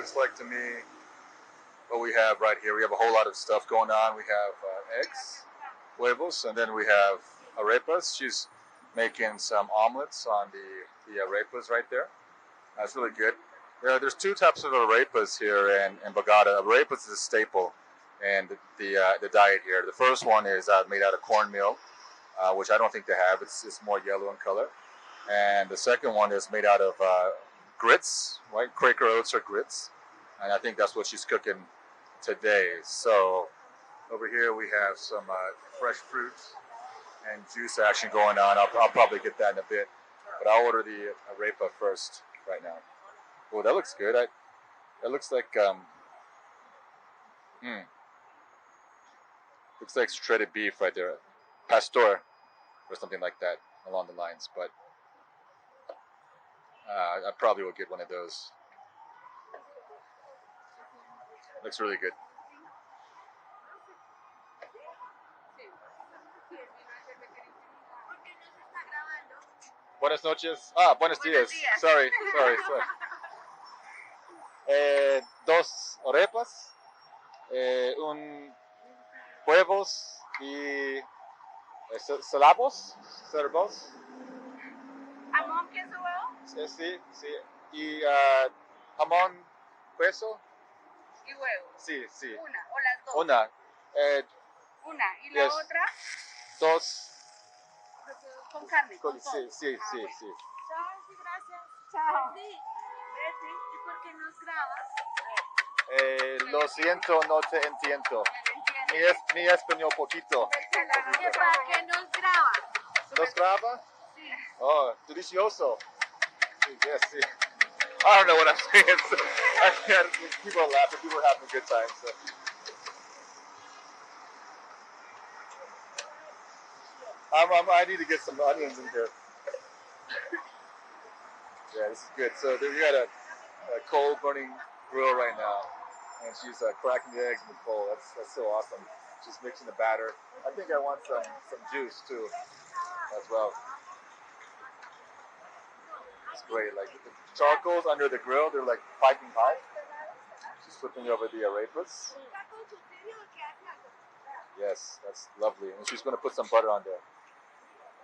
looks like to me what we have right here. We have a whole lot of stuff going on. We have eggs, huevos, and then we have arepas. She's making some omelets on the arepas right there. That's really good. There's two types of arepas here in Bogota. Arepas is a staple in the diet here. The first one is made out of cornmeal, which I don't think they have. It's more yellow in color. And the second one is made out of grits, right? Quaker oats or grits. And I think that's what she's cooking today. So over here we have some fresh fruits and juice action going on. I'll probably get that in a bit. But I'll order the arepa first right now. Oh, that looks good. That looks like looks like shredded beef right there, pastor or something like that along the lines. But I probably will get one of those. Looks really good. Buenas noches. Buenos días. Sorry. Dos arepas, un huevos y cerbos. ¿Jamón, queso, huevo? Sí. Y jamón, queso. ¿Y huevo? Sí. Una, o las dos. Una. Una. ¿Y la otra? Dos. Con carne, con todo. Sí. Chao, sí, gracias. Chao. ¿Y por qué nos grabas? Lo siento, no te entiendo. Mi español poquito. ¿Para qué nos grabas? ¿Nos graba? Sí. Oh, delicioso. Yes. I don't know what I'm saying. So people are laughing. People are having a good time. So. I need to get some onions in here. Yeah, this is good. So we got a coal burning grill right now, and she's cracking the eggs in the coal. That's so awesome. She's mixing the batter. I think I want some juice too, as well. It's great. Like the charcoal's under the grill, they're like piping hot. She's flipping over the arepas. Yes, that's lovely. And she's going to put some butter on there.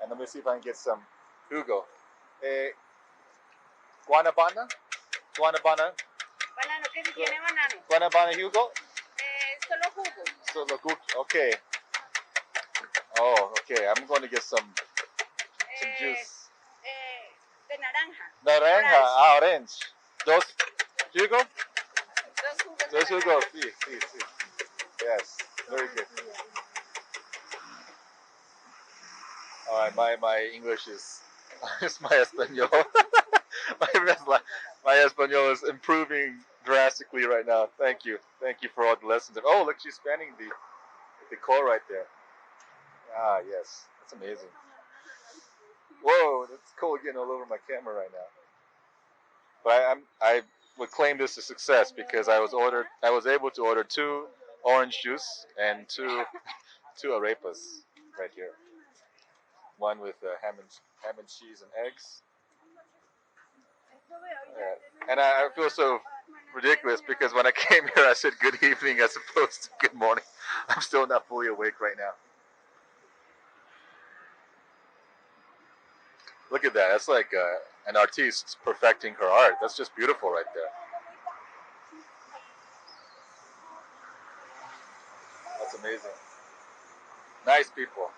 And let me see if I can get some jugo. Guanabana? Banano, que si tiene banano. Guanabana jugo? Solo jugo. Solo jugo, okay. Oh, okay. I'm going to get some juice. De naranja. Naranja, orange. Dos jugo? Dos jugos. Dos jugo, sí. Yes, very good. All right, my English is my Espanol. my Espanol is improving drastically right now. Thank you for all the lessons. Oh, look, she's spanning the coal right there. Ah, yes, that's amazing. Whoa, that's coal getting all over my camera right now. But I would claim this a success because I was able to order 2 orange juice and two arepas right here. One with ham and cheese and eggs. Yeah. And I feel so ridiculous because when I came here I said good evening as opposed to good morning. I'm still not fully awake right now. Look at that. That's like an artiste perfecting her art. That's just beautiful right there. That's amazing. Nice people.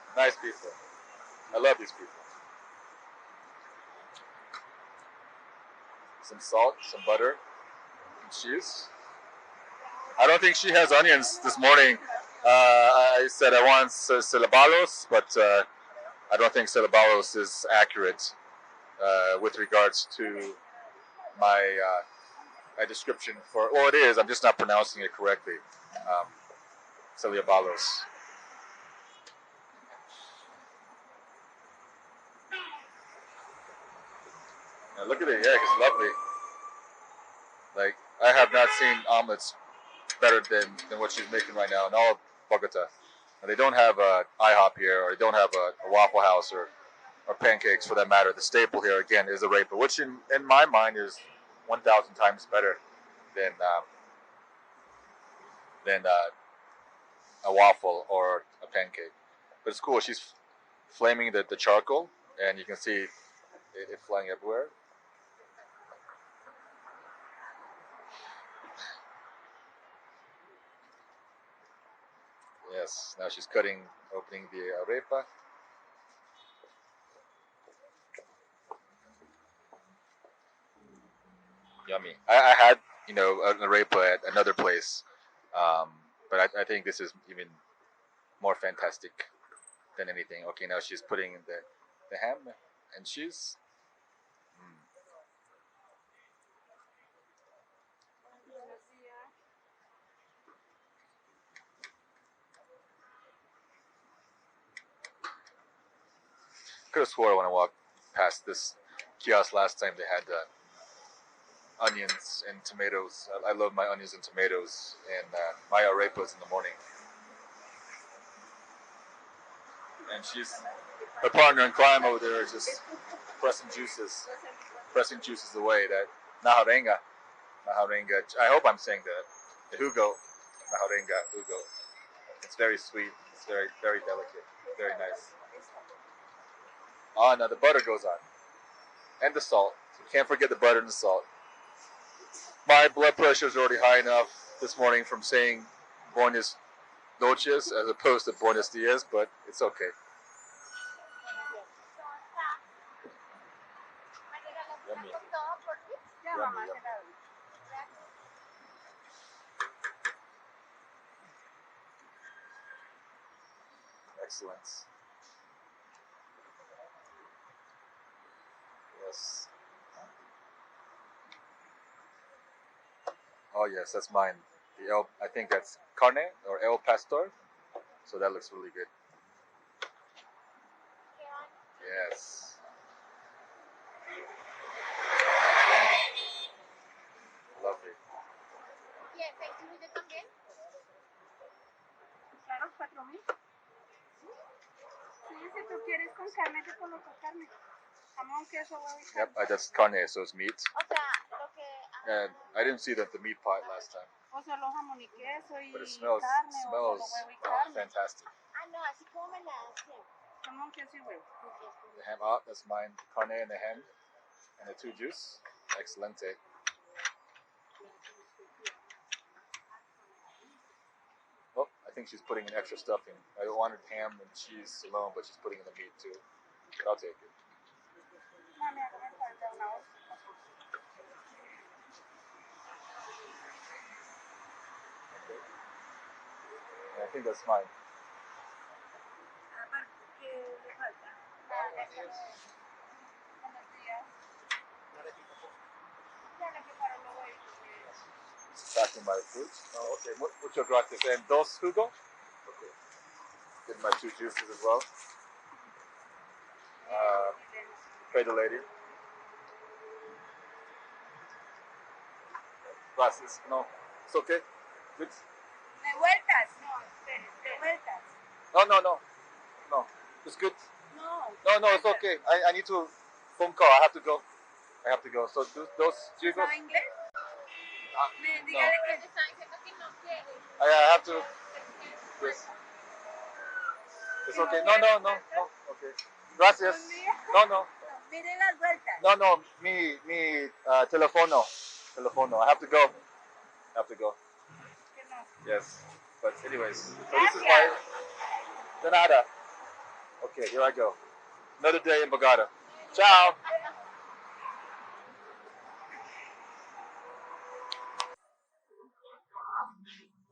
I love these people. Some salt, some butter, and cheese. I don't think she has onions this morning. I said I want cebollos, but I don't think cebollos is accurate with regards to my description for. Well, it is. I'm just not pronouncing it correctly. Cebollos. Now look at the egg, it's lovely. Like, I have not seen omelets better than what she's making right now in all of Bogota. And they don't have a IHOP here, or they don't have a Waffle House or pancakes for that matter. The staple here, again, is arepa, which in my mind is 1,000 times better than a waffle or a pancake. But it's cool. She's flaming the charcoal, and you can see it flying everywhere. Yes, now she's opening the arepa. Yummy. I had, an arepa at another place, um, but I think this is even more fantastic than anything. Okay, now she's putting in the ham and cheese. Mm. Could have swore when I walked past this kiosk last time they had onions and tomatoes. I love my onions and tomatoes and my arepas in the morning. And she's her partner in crime over there is just pressing juices away. That naharenga, naharenga. I hope I'm saying that. The hugo, naharenga, hugo. It's very sweet. It's very, very delicate. Very nice. Oh, now the butter goes on. And the salt. So can't forget the butter and the salt. My blood pressure is already high enough this morning from saying buenos noches as opposed to buenos dias, but it's okay. Yummy. Yummy, yummy. Excellent. Yes. Oh yes, that's mine. I think that's carne or el pastor. So that looks really good. Yes. Lovely. Claro, 4.000. Sí, si tú quieres con carne, te coloco carne. Jamón, queso, huevo y Yep, carne. that's carne, so it's meat. O sea, lo que... And I didn't see the meat pie last time, O solo jamón y queso y but it smells carne, o solo smells huevo y carne. fantastic. Ah, no, así como me la hacen. Jamón, queso y huevo. The ham, oh, that's mine. Carne and the ham, and the two juice. Excelente. Oh, I think she's putting in extra stuffing. I wanted ham and cheese alone, but she's putting in the meat too. But I'll take it. Mami, hágame falta una bolsa. And I think that's mine. ¿Qué le falta? Buenos días. Ya le preparo los huevos. Packing my fruit. Oh, okay. Mucho gracias. And dos jugo? Okay. Get my two juices as well. Pray the lady. Gracias. No. It's okay. Good. ¿De vueltas? No, de vueltas. No. It's good. No. No, it's okay. I need to phone call. I have to go. So those jugos. ¿Sabe inglés? Dígale que está diciendo que no quiere. I have to. Yes. It's okay. No. Okay. Gracias. No. Mire las vueltas. No. Mi telefono. I have to go. Que no. Yes. But anyways, so this is why. De nada. Okay, here I go. Another day in Bogota. Ciao.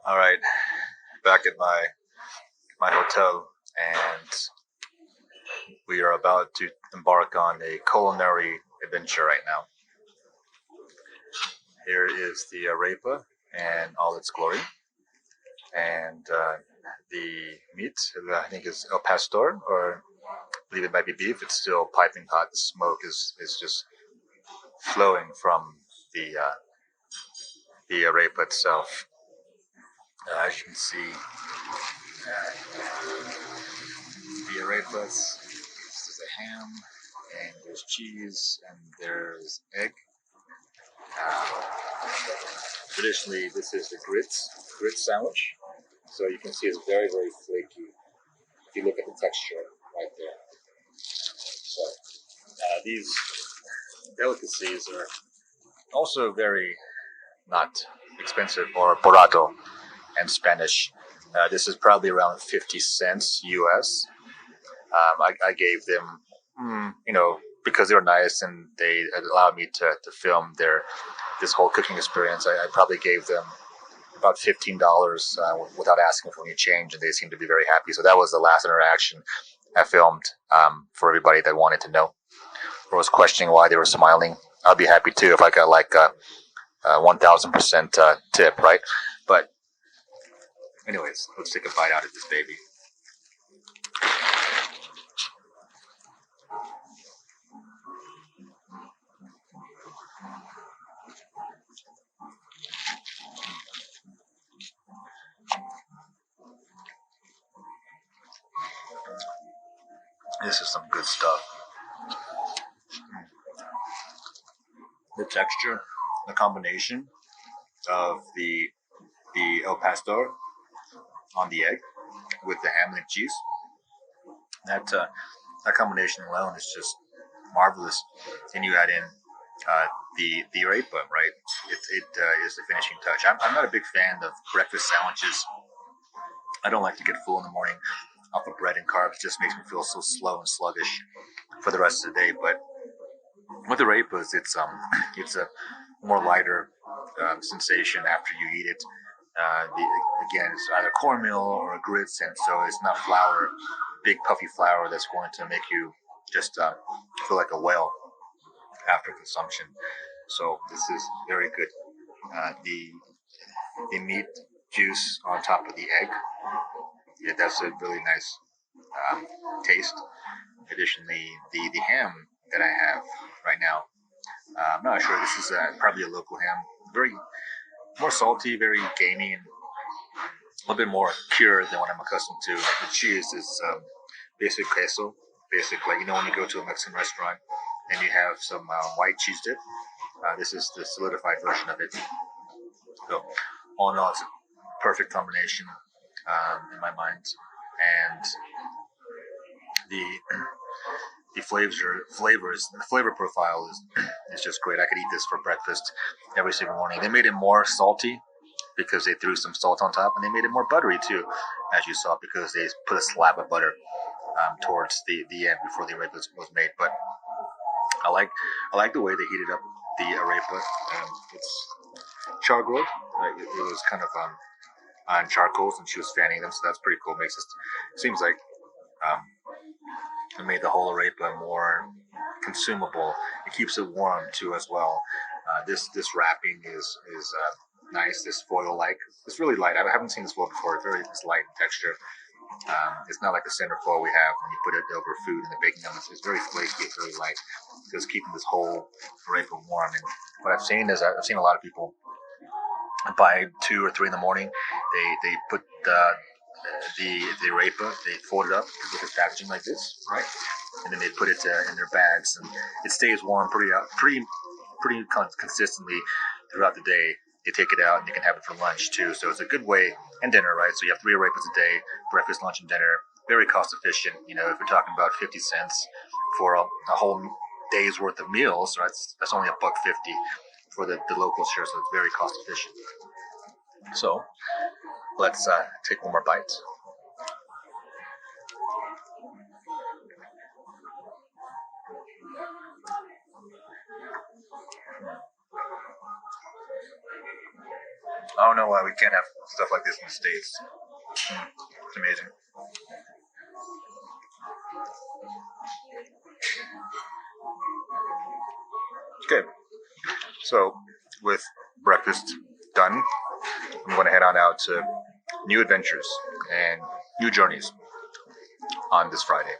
All right, back at my hotel, and we are about to embark on a culinary adventure right now. Here is the arepa and all its glory, and the meat. I think is el pastor, or I believe it might be beef. It's still piping hot. Smoke is just flowing from the arepa itself. As you can see, the arepas. This is a ham, and there's cheese, and there's egg. Traditionally, this is the grits sandwich. So you can see it's very, very flaky. If you look at the texture right there. So these delicacies are also very not expensive, or barato in Spanish. This is probably around 50 cents US. I gave them, because they were nice and they allowed me to film this whole cooking experience. I probably gave them about $15 without asking for any change, and they seemed to be very happy. So that was the last interaction I filmed for everybody that wanted to know or was questioning why they were smiling. I'd be happy too if I got like a 1,000% tip, right? But anyways, let's take a bite out of this baby. This is some good stuff. The texture, the combination of the El Pastor on the egg with the ham and cheese. That combination alone is just marvelous. Then you add in the arepa, right? It is the finishing touch. I'm not a big fan of breakfast sandwiches. I don't like to get full in the morning off of bread and carbs. It just makes me feel so slow and sluggish for the rest of the day. But with the arepas, it's a more lighter sensation after you eat it. Again, it's either cornmeal or grits, and so it's not flour, big puffy flour that's going to make you just feel like a whale after consumption. So this is very good. The meat juice on top of the egg, yeah, that's a really nice taste. Additionally, the ham that I have right now, I'm not sure. This is probably a local ham, very more salty, very gamey, and a little bit more pure than what I'm accustomed to. The cheese is basic queso, basic, like, when you go to a Mexican restaurant and you have some white cheese dip. This is the solidified version of it. So all in all, it's a perfect combination in my mind, and the the the flavor profile is just great. I could eat this for breakfast every single morning. They made it more salty because they threw some salt on top, and they made it more buttery too, as you saw, because they put a slab of butter towards the end before the arepa was made. But I like the way they heated up the arepa. It's char grilled. Like it was kind of on charcoals, and she was fanning them, so that's pretty cool. Seems like um, it made the whole arepa more consumable. It keeps it warm too as well. This wrapping is nice. This foil like, it's really light. I haven't seen this foil before. It's light in texture. It's not like the center foil we have when you put it over food in the baking oven. It's very flaky. It's very light. So it's keeping this whole arepa warm. And what I've seen is I've seen a lot of people by 2 or 3 in the morning. They put the arepa, they fold it up with this packaging like this, right? And then they put it in their bags, and it stays warm pretty consistently throughout the day. They take it out and you can have it for lunch too. So it's a good way, and dinner, right? So you have 3 arepas a day, breakfast, lunch, and dinner. Very cost efficient. If you're talking about 50 cents for a whole day's worth of meals, right? That's only $1.50 for the locals here, so it's very cost efficient. So let's take one more bite. I don't know why we can't have stuff like this in the States. It's amazing. Okay, so with breakfast done, I'm going to head on out to new adventures and new journeys on this Friday.